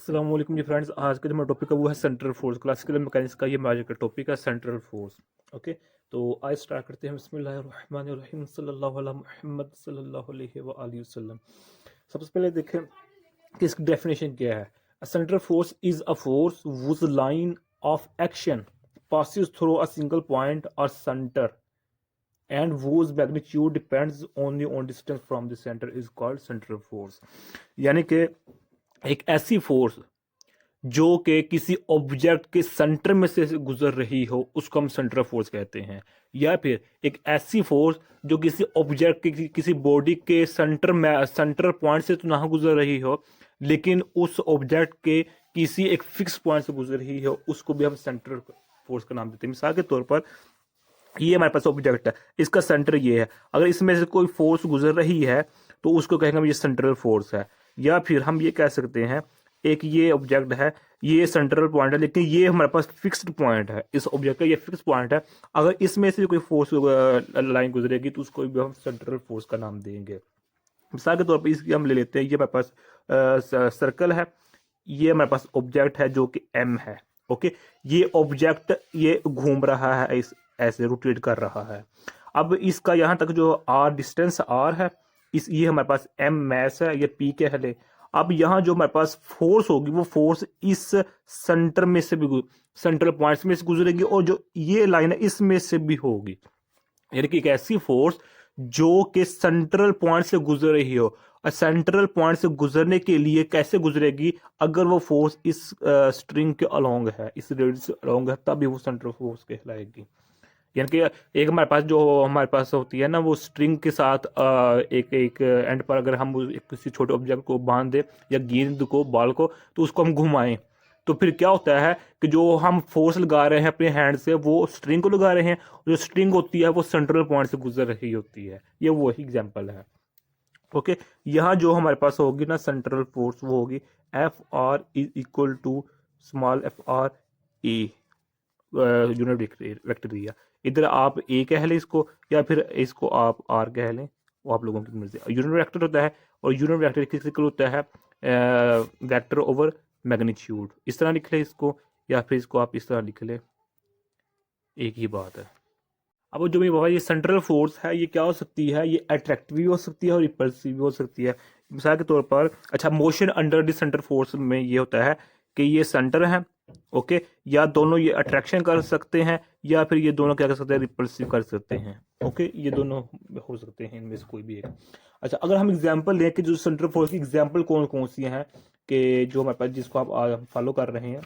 अस्सलाम वालेकुम जी फ्रेंड्स। आज का जो हमारा टॉपिक है वो है सेंट्रल फोर्स। क्लासिकल मैकेनिक्स का ये हमारा का टॉपिक है सेंट्रल फोर्स। ओके, तो आज स्टार्ट करते हैं। बिस्मिल्लाहिर्रहमानिर्रहीम सल्लल्लाहु अला मुहम्मद सल्लल्लाहु अलैहि व आलिहि वसल्लम। सबसे पहले देखें कि इसकी डेफिनेशन क्या है। A central force is a force whose line of action passes through a single point or center and whose magnitude depends only on distance from the center is called central force। यानी कि एक ऐसी force जो कि किसी object के centre में से गुजर रही हो उसको हम सेंट्रल फोर्स कहते हैं। या फिर एक ऐसी फोर्स जो किसी ऑब्जेक्ट के किसी बॉडी के सेंटर पॉइंट से तो ना गुजर रही हो, लेकिन उस ऑब्जेक्ट के किसी एक फिक्स पॉइंट से गुजर रही हो, उसको भी हम सेंट्रल फोर्स का नाम देते हैं। मिसाल के तौर पर ये हमारे पास ऑब्जेक्ट है, इसका सेंटर ये है। अगर इसमें से कोई फोर्स गुजर रही है तो उसको कहेंगे हम ये सेंट्रल फोर्स है। या फिर हम ये कह सकते हैं एक ये ऑब्जेक्ट है, ये सेंट्रल पॉइंट है, लेकिन ये हमारे पास फिक्स्ड पॉइंट है। इस ऑब्जेक्ट का ये फिक्स पॉइंट है। अगर इसमें से कोई फोर्स लाइन गुजरेगी तो उसको भी हम सेंट्रल फोर्स का नाम देंगे। मिसाल के तौर पर इसकी हम ले लेते हैं, ये हमारे पास सर्कल है, ये हमारे पास ऑब्जेक्ट है जो कि एम है। ओके, ये ऑब्जेक्ट ये घूम रहा है, इस ऐसे रोटेट कर रहा है। अब इसका यहाँ तक जो आर डिस्टेंस आर है, इस ये हमारे पास एम मैस है, ये पी के है। अब यहाँ जो हमारे पास फोर्स होगी वो फोर्स इस सेंटर में से भी सेंट्रल पॉइंट्स में से गुजरेगी, और जो ये लाइन है इसमें से भी होगी। यानी कि एक ऐसी फोर्स जो कि सेंट्रल पॉइंट से गुजर रही हो। और सेंट्रल पॉइंट से गुजरने के लिए कैसे गुजरेगी, अगर वो फोर्स इस स्ट्रिंग के अलोंग है, इस रेडियस से अलोंग है, तभी वो सेंट्रल फोर्स कहलाएगी। यानी कि एक हमारे पास जो हमारे पास होती है ना, वो स्ट्रिंग के साथ एक एक एंड पर अगर हम किसी छोटे ऑब्जेक्ट को बांध दे या गेंद को बॉल को, तो उसको हम घुमाएं, तो फिर क्या होता है कि जो हम फोर्स लगा रहे हैं अपने हैंड से वो स्ट्रिंग को लगा रहे हैं, जो स्ट्रिंग होती है वो सेंट्रल पॉइंट से गुजर रही होती है। ये वही एग्जाम्पल है। ओके, यहाँ जो हमारे पास होगी ना सेंट्रल फोर्स, वो होगी F R is equal to small F R A unit vector दिया। इधर आप ए कह लें इसको, या फिर इसको आप आर कह लें, वो आप लोगों की मर्जी। यूनिट वेक्टर होता है, और यूनिट वेक्टर किस होता है, वेक्टर ओवर मैग्नीट्यूड। इस तरह लिख ले इसको, या फिर इसको आप इस तरह लिख ले, एक ही बात है। अब जो मेरे बाबा ये सेंट्रल फोर्स है, ये क्या हो सकती है, ये अट्रैक्टिव भी हो सकती है और रिपल्सिव भी हो सकती है। मिसाल के तौर पर अच्छा, motion under the centre force में ये होता है कि ये सेंटर है, ओके, या दोनों ये अट्रैक्शन कर सकते हैं, या फिर ये दोनों क्या कर सकते हैं, रिपल्सिव कर सकते हैं। ओके, ये दोनों हो सकते हैं, इनमें से कोई भी एक। अच्छा, अगर हम एग्जाम्पल लें कि जो सेंट्रल फोर्स की एग्जाम्पल कौन कौन सी हैं, कि जो हमारे पास जिसको आप फॉलो कर रहे हैं,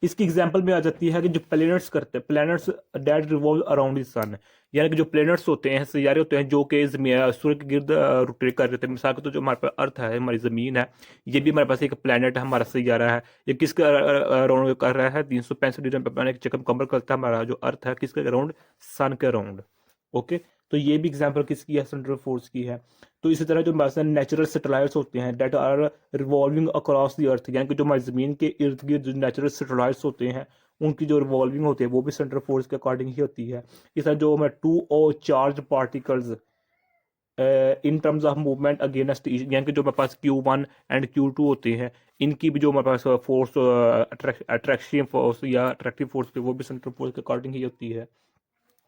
इसकी एग्जांपल में आ जाती है कि जो प्लैनेट्स करते हैं, planets that revolve around the sun. यानी कि जो प्लैनेट्स होते हैं, सैयारे होते हैं जो कि सूर्य के गिर्द रोटेट कर रहे थे। मिसाल के तो जो हमारे पास अर्थ है, हमारी ज़मीन है, ये भी हमारे पास एक प्लैनेट है, हमारा सैयारा है। ये किसके अराउंड कर रहा है, 365 डिग्री में चक्कर मुकम्मल करता है। हमारा जो अर्थ है किसके अराउंड, सन के अराउंड। ओके, तो ये भी एग्जाम्पल किसकी है, सेंट्रल फोर्स की है। तो इसी तरह जो हमारे नेचुरल सैटेलाइट्स होते हैं that are revolving across the earth, यानी कि जो हमारी ज़मीन के इर्द गिर्द जो नेचुरल सैटेलाइट्स होते हैं उनकी जो रिवॉल्विंग होती है वो भी सेंट्रल फोर्स के अकॉर्डिंग ही होती है। इस तरह जो हमारे two O charge particles in terms of movement against, यानी कि जो हमारे पास Q1 एंड Q2 होते हैं, इनकी भी जो हमारे पास फोर्स अट्रैक्शन फोर्स या अट्रैक्टिव फोर्स वो भी सेंट्रल फोर्स के अकॉर्डिंग ही होती है।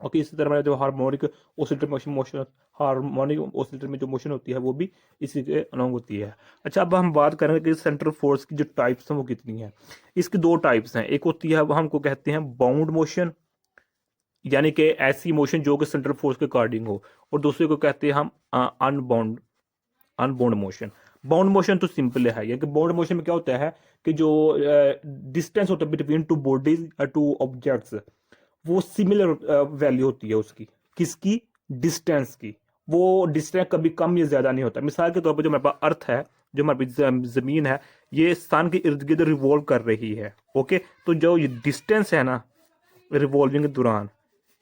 ओके, इसी तरह जो harmonic oscillator motion harmonic oscillator में जो मोशन होती है वो भी इसी के अलॉन्ग होती है। अच्छा, अब हम बात करेंगे कि सेंट्रल फोर्स की जो टाइप्स हैं वो कितनी है। इसकी दो टाइप्स हैं। एक होती है वो हमको कहते हैं बाउंड मोशन, यानी कि ऐसी मोशन जो कि सेंट्रल फोर्स के अकॉर्डिंग हो, और दूसरे को कहते हैं हम unbound unbound motion. Bound motion तो सिंपल है, यानी कि बाउंड मोशन में क्या होता है कि जो डिस्टेंस होता है between two bodies two objects, वो सिमिलर वैल्यू होती है उसकी, किसकी, डिस्टेंस की। वो डिस्टेंस कभी कम या ज्यादा नहीं होता। मिसाल के तौर पर जो हमारे पास अर्थ है, जो हमारे पास जमीन है, ये सन के इर्द गिर्द रिवॉल्व कर रही है। ओके, तो जो ये डिस्टेंस है ना रिवॉल्विंग के दौरान,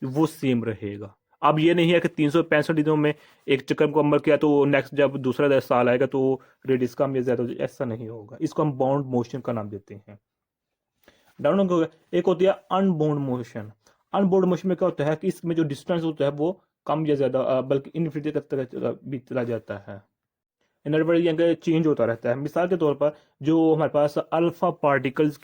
वो सेम रहेगा। अब ये नहीं है कि 365 दिनों में एक चक्कर को अमल किया तो नेक्स्ट जब दूसरा साल आएगा तो रेडियस कम या ज्यादा हो जाए, ऐसा नहीं होगा। इसको हम बाउंड मोशन का नाम देते हैं। डाउन हो गया। एक होती है अनबाउंड मोशन। अनबाउंड मोशन में क्या होता है कि इसमें जो डिस्टेंस होता है वो कम या ज्यादा बल्कि इन्फिनिटी तक भी चला जाता है। इन अदर वर्ड यहाँ चेंज होता रहता है। मिसाल के तौर पर जो हमारे पास अल्फा पार्टिकल्स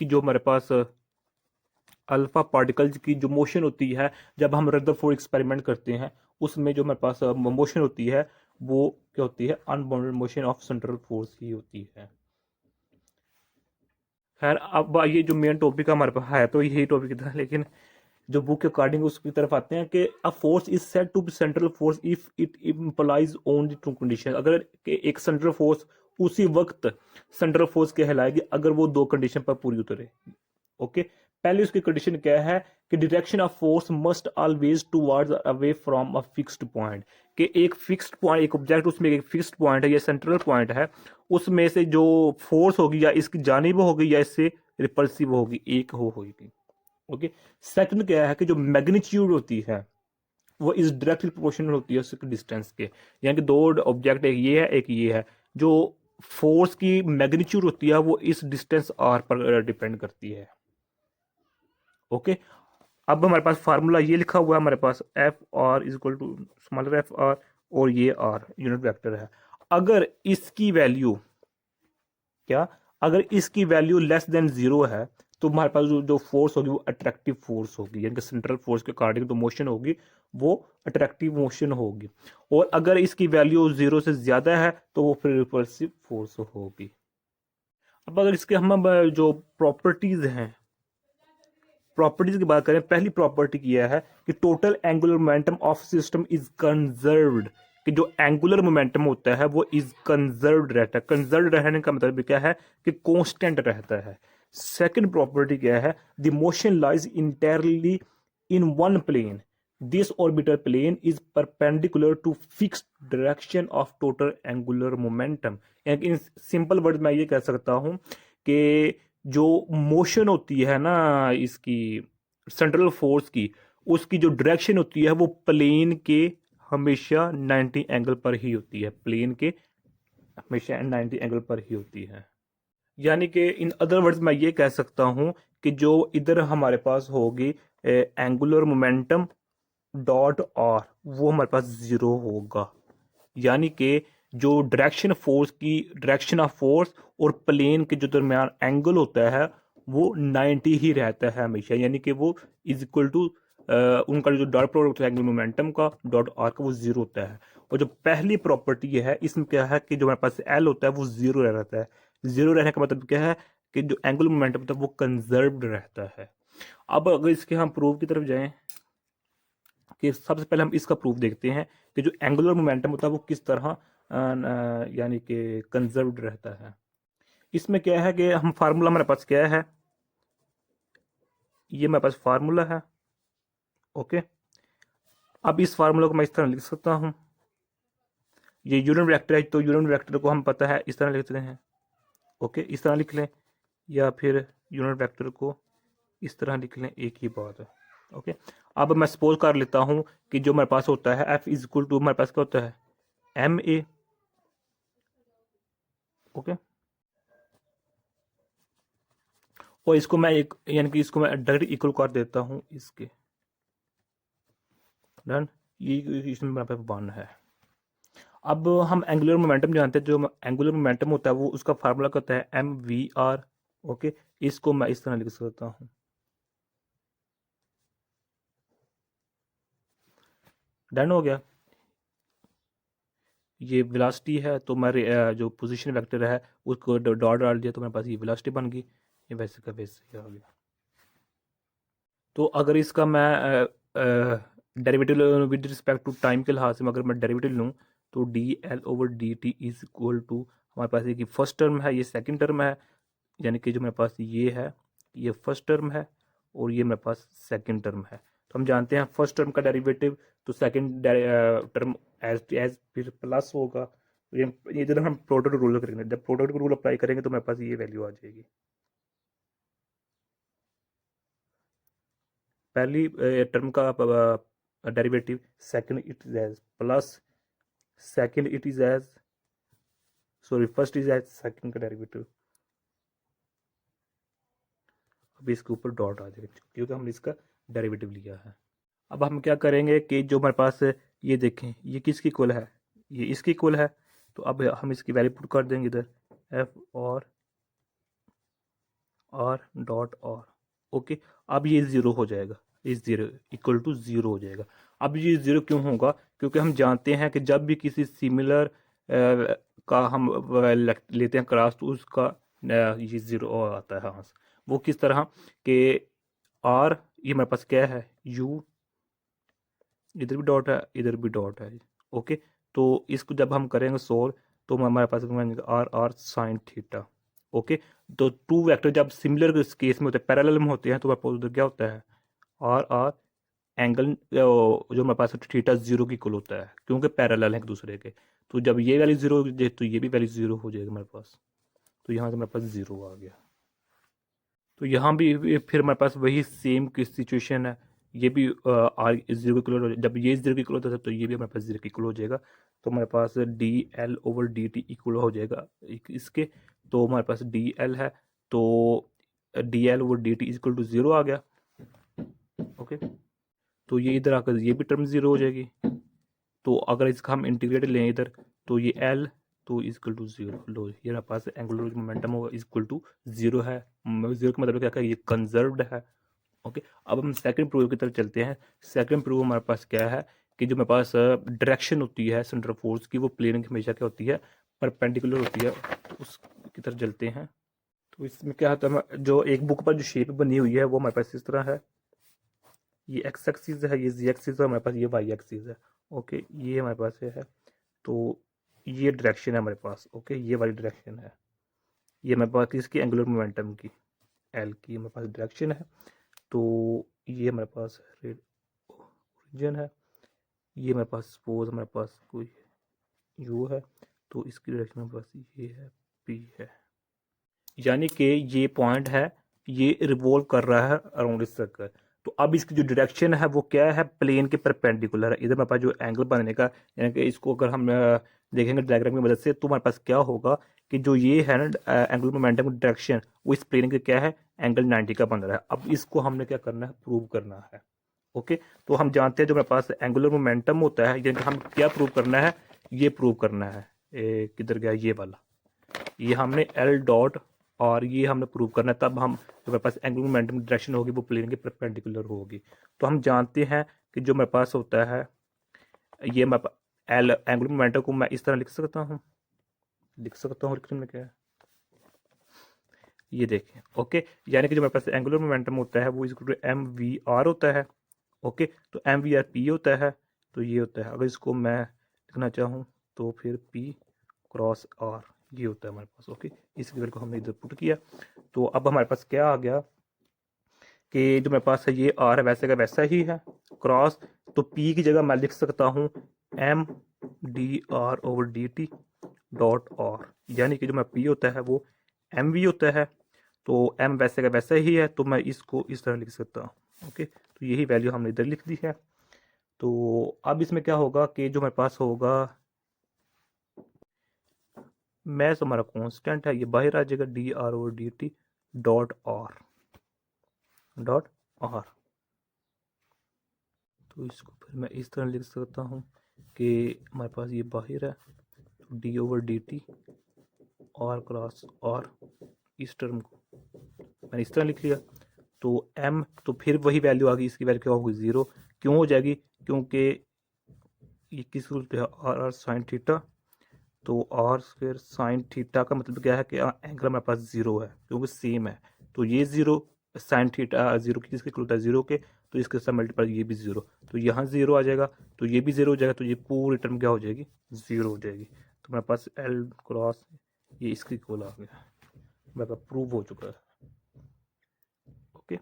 की जो मोशन होती है, जब हम रदरफोर्ड एक्सपेरिमेंट करते हैं उसमें जो हमारे पास मोशन होती है वो क्या होती है, unbounded motion of central force ही होती है। खैर अब ये जो मेन टॉपिक हमारे पास है तो यही टॉपिक था, लेकिन जो बुक के अकॉर्डिंग उसकी तरफ आते हैं कि a force is said to be central force if it implies only two condition. अगर एक सेंट्रल फोर्स उसी वक्त सेंट्रल फोर्स कहलाएगी अगर वो दो कंडीशन पर पूरी उतरे। ओके, पहले उसकी कंडीशन क्या है कि direction of force must always towards away from a fixed point, कि एक फिक्स्ड पॉइंट, एक ऑब्जेक्ट उसमें एक फिक्स्ड पॉइंट है या सेंट्रल पॉइंट है, उसमें से जो फोर्स होगी या इसकी जानिब होगी या इससे रिपल्सिव होगी, एक होगी। ओके, सेकंड क्या है कि जो मैग्नीट्यूड होती है वो इस डायरेक्टली प्रोपोर्शनल होती है उसके डिस्टेंस के, यानी कि दो ऑब्जेक्ट, एक ये है एक ये है, जो फोर्स की मैग्नीट्यूड होती है वो इस डिस्टेंस आर पर डिपेंड करती है। ओके, अब हमारे पास फार्मूला ये लिखा हुआ है हमारे पास F R is equal to smaller F R और ये आर यूनिट वेक्टर है। अगर इसकी वैल्यू क्या, अगर इसकी वैल्यू लेस देन जीरो है तो हमारे पास जो फोर्स होगी वो अट्रैक्टिव फोर्स होगी, यानी कि सेंट्रल फोर्स के अकॉर्डिंग जो मोशन होगी वो अट्रैक्टिव मोशन होगी। और अगर इसकी वैल्यू जीरो से ज्यादा है तो वो फिर रिपल्सिव फोर्स होगी। अब अगर इसके हम जो प्रॉपर्टीज हैं, प्रॉपर्टीज की बात करें, पहली प्रॉपर्टी यह है कि total angular momentum of system is conserved, कि जो एंगुलर मोमेंटम होता है वो इज कंजर्व्ड रहता है। कंजर्व्ड रहने का मतलब क्या है कि कांस्टेंट रहता है। सेकंड प्रॉपर्टी क्या है, the motion lies entirely in one plane, this orbital plane is perpendicular to fixed direction of total angular momentum. यानी इन सिंपल वर्ड में ये कह सकता हूं कि जो मोशन होती है ना इसकी सेंट्रल फोर्स की, उसकी जो डायरेक्शन होती है वो प्लेन के हमेशा 90 एंगल पर ही होती है, प्लेन के हमेशा 90 एंगल पर ही होती है। यानी कि इन अदर वर्ड्स मैं ये कह सकता हूं कि जो इधर हमारे पास होगी एंगुलर मोमेंटम डॉट आर, वो हमारे पास जीरो होगा। यानी कि जो डायरेक्शन ऑफ फोर्स और प्लेन के जो दरमियान एंगल होता है वो 90 ही रहता है हमेशा, यानी कि वो इज इक्वल टू उनका जो डॉट प्रोडक्ट होता है एंगल मोमेंटम का डॉट आर का वो जीरो होता है। और जो पहली प्रॉपर्टी है इसमें क्या है कि जो हमारे पास एल होता है वो जीरो रहता है। जीरो रहने का मतलब क्या है कि जो एंगुलर मोमेंटम होता है वो कंजर्व्ड रहता है। अब अगर इसके हम प्रूफ की तरफ जाएं कि सबसे पहले हम इसका प्रूफ देखते हैं कि जो एंगुलर मोमेंटम होता है वो किस तरह यानी कि कंजर्व्ड रहता है। इसमें क्या है कि हम फार्मूला हमारे पास क्या है, ये मेरे पास फार्मूला है। ओके, अब इस फार्मूला को मैं इस तरह लिख सकता हूं, ये यूनिट वेक्टर है तो यूनिट वेक्टर को हम पता है इस तरह लिखते हैं। ओके, इस तरह लिख लें या फिर यूनिट वेक्टर को इस तरह लिख लें, एक ही बात है। ओके, अब मैं सपोज कर लेता हूं कि जो मेरे पास होता है एफ इज इक्वल टू हमारे पास क्या होता है एम ए। ओके, और इसको मैं एक यानी कि इसको मैं डायरेक्ट इक्वल कर देता हूं इसके, डन, ये इसमें मेरे पास वन है। अब हम एंगुलर मोमेंटम जानते हैं, जो एंगुलर मोमेंटम होता है वो उसका फार्मूला क्या होता है एम वी आर। ओके, इसको मैं इस तरह लिख सकता हूं, डन हो गया। ये वेलोसिटी है तो मैं जो पोजीशन वेक्टर है उसको डॉट डाल दिया तो मेरे पास ये वेलोसिटी बन गई, ये वैसे का वैसे आ गया। तो अगर इसका मैं derivative with respect to time के लिहाज से अगर मैं डेरिवेटिव लूँ तो D L over D T is equal to, हमारे पास ये फर्स्ट टर्म है ये सेकंड टर्म है, यानी कि जो मेरे पास ये है ये फर्स्ट टर्म है और ये मेरे पास सेकंड टर्म है। तो हम जानते हैं फर्स्ट टर्म का डेरिवेटिव तो सेकंड टर्म एज एज फिर प्लस होगा। तो ये जब हम प्रोडक्ट रूल करेंगे, जब प्रोडक्ट रूल अप्लाई करेंगे तो मेरे पास ये वैल्यू आ जाएगी। पहली टर्म का derivative, second it is as plus, second it is as sorry first is as second का डेरिवेटिव। अब इसके ऊपर डॉट आ जाएगा क्योंकि हमने इसका डेरिवेटिव लिया है। अब हम क्या करेंगे कि जो हमारे पास ये देखें ये किसकी इक्वल है, ये इसकी इक्वल है, तो अब हम इसकी वैल्यू पुट कर देंगे इधर एफ और आर डॉट आर। ओके, अब ये ज़ीरो हो जाएगा, इस ज़ीरो इक्वल टू ज़ीरो हो जाएगा। अब ये ज़ीरो क्यों होगा? क्योंकि हम जानते हैं कि जब भी किसी सिमिलर का हम लेते हैं क्रॉस तो उसका ये ज़ीरो आता है। हाँ, वो किस तरह कि आर, ये हमारे पास क्या है, यू, इधर भी डॉट है इधर भी डॉट है। ओके, तो इसको जब हम करेंगे सोल्व तो हमारे पास R R sine theta. Okay, तो टू वेक्टर जब सिमिलर केस में होते हैं, पैरेलल में होते हैं, तो हमारे पास उधर क्या होता है, आर आर एंगल जो हमारे पास थीटा जीरो की इक्वल होता है, क्योंकि पैरेलल है एक दूसरे के। तो जब ये वैल्यू जीरो हो जाए तो ये भी वैल्यू जीरो हो जाएगी हमारे पास। तो यहाँ से हमारे पास जीरो आ गया। तो यहाँ भी फिर हमारे पास वही सेम की सिचुएशन है। ये भी आर जीरो की इक्वल, जब ये जीरो की इक्वल होता है तो ये भी हमारे पास जीरो की इक्वल हो जाएगा। तो हमारे पास D L over D T equal हो जाएगा इसके। तो हमारे पास डी एल है, तो D L over D T equal to zero आ गया। ओके, तो ये इधर आकर ये भी टर्म जीरो हो जाएगी। तो अगर इसका हम इंटीग्रेट लें इधर तो ये एल तो इक्वल टू जीरो, लो ये हमारे पास एंगुलर मोमेंटम होगा इक्वल टू जीरो है। जीरो का मतलब क्या है, ये कंजर्व्ड है। ओके, अब हम सेकंड प्रूफ की तरफ चलते हैं। सेकंड प्रूफ हमारे पास क्या है कि जो हमारे पास डायरेक्शन होती है सेंटर फोर्स की, वो प्लेन की हमेशा क्या होती है, परपेंडिकुलर होती है। तो उसकी तरफ चलते हैं। तो इसमें क्या होता है, जो एक बुक पर जो शेप बनी हुई है वो हमारे पास इस तरह है। ये एक्स एक्सिस है, ये जी एक्सिस है, हमारे पास ये वाई एक्सिस है। ओके, ये हमारे पास है। तो ये डायरेक्शन है हमारे पास। ओके, ये वाली डायरेक्शन है, ये हमारे पास किसकी, एंगुलर मोमेंटम की, एल की हमारे पास डायरेक्शन है। तो ये हमारे पास ओरिजिन है, ये हमारे पास सपोज हमारे पास कोई यू है, तो इसकी डायरेक्शन हमारे पास ये है, पी है। यानी कि ये पॉइंट है, ये रिवॉल्व कर रहा है अराउंड इस सर्कल। तो अब इसकी जो डायरेक्शन है वो क्या है, प्लेन के परपेंडिकुलर है। इधर हमारे पास जो एंगल बनने का, यानी कि इसको अगर हम देखेंगे डायग्राम की मदद से, तो हमारे पास क्या होगा कि जो ये है ना एंगुलर मोमेंटम की डायरेक्शन, वो इस प्लेन के क्या है, एंगल 90 का बन रहा है। अब इसको हमने क्या करना है, प्रूव करना है। ओके, तो हम जानते हैं जो हमारे पास एंगुलर मोमेंटम होता है, यानी कि हम क्या प्रूव करना है, ये प्रूव करना है। किधर गया ये वाला, ये हमने एल डॉट और ये हमने प्रूव करना है, तब हम जो हमारे पास एंगुलर मोमेंटम डायरेक्शन होगी वो प्लेन के परपेंडिकुलर होगी। तो हम जानते हैं कि जो मेरे पास होता है, ये मेरे पास एल एंगुलर मोमेंटम को मैं इस तरह लिख सकता हूँ, लिख में क्या है, ये देखें। ओके, यानी कि जो मेरे पास एंगुलर मोमेंटम होता है वो equal to M V R होता है। ओके, तो एम वी आर पी होता है, तो ये होता है, अगर इसको मैं लिखना चाहूँ तो फिर पी क्रॉस आर ये होता है हमारे पास। ओके, इस फिगर को हमने इधर पुट किया। तो अब हमारे पास क्या आ गया कि जो मेरे पास है ये आर है वैसे का वैसा ही है, क्रॉस, तो पी की जगह मैं लिख सकता हूँ M D R over D T dot R, यानी कि जो मेरा पी होता है वो एम वी होता है। तो एम वैसे का वैसा ही है, तो मैं इसको इस तरह लिख सकता हूँ। ओके, तो यही वैल्यू हमने इधर लिख दी है। तो अब इसमें क्या होगा कि जो मेरे पास होगा, मैथ हमारा कांस्टेंट है, ये बाहर आ जाएगा, D R over D T dot R dot are. तो इसको फिर मैं इस तरह लिख सकता हूँ कि हमारे पास ये बाहर है, तो D over D T R cross R, इस टर्म को मैंने इस तरह लिख लिया। तो एम, तो फिर वही वैल्यू आ गई, इसकी वैल्यू क्या होगी, ज़ीरो। क्यों हो जाएगी, क्योंकि ये किस रूप है, आर आर साइन थीटा। तो आर स्क्वायर साइन थीटा का मतलब क्या है कि एंगल हमारे पास जीरो है, क्योंकि सेम है। तो ये जीरो साइन थीटा जीरो की किसके इक्वल होता है, जीरो के, तो इसके साथ मल्टीप्लाई ये भी जीरो, तो यहाँ जीरो आ जाएगा, तो ये भी जीरो हो जाएगा, तो ये पूरी टर्म क्या हो जाएगी, जीरो हो जाएगी। तो हमारे पास एल क्रॉस ये इसके इक्वल आ गया, मेरा प्रूव हो चुका है। ओके,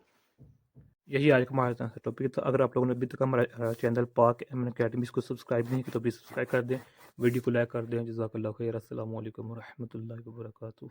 यही आज का हमारा टॉपिक था। अगर आप लोगों ने अभी तक हमारा चैनल पाक एम अकेडमी को सब्सक्राइब नहीं किया तो प्लीज़ सब्सक्राइब कर दें, वीडियो को लाइक कर दें। जज़ाकल्लाह खैर। अस्सलामु अलैकुम व रहमतुल्लाहि व बरकातुहू।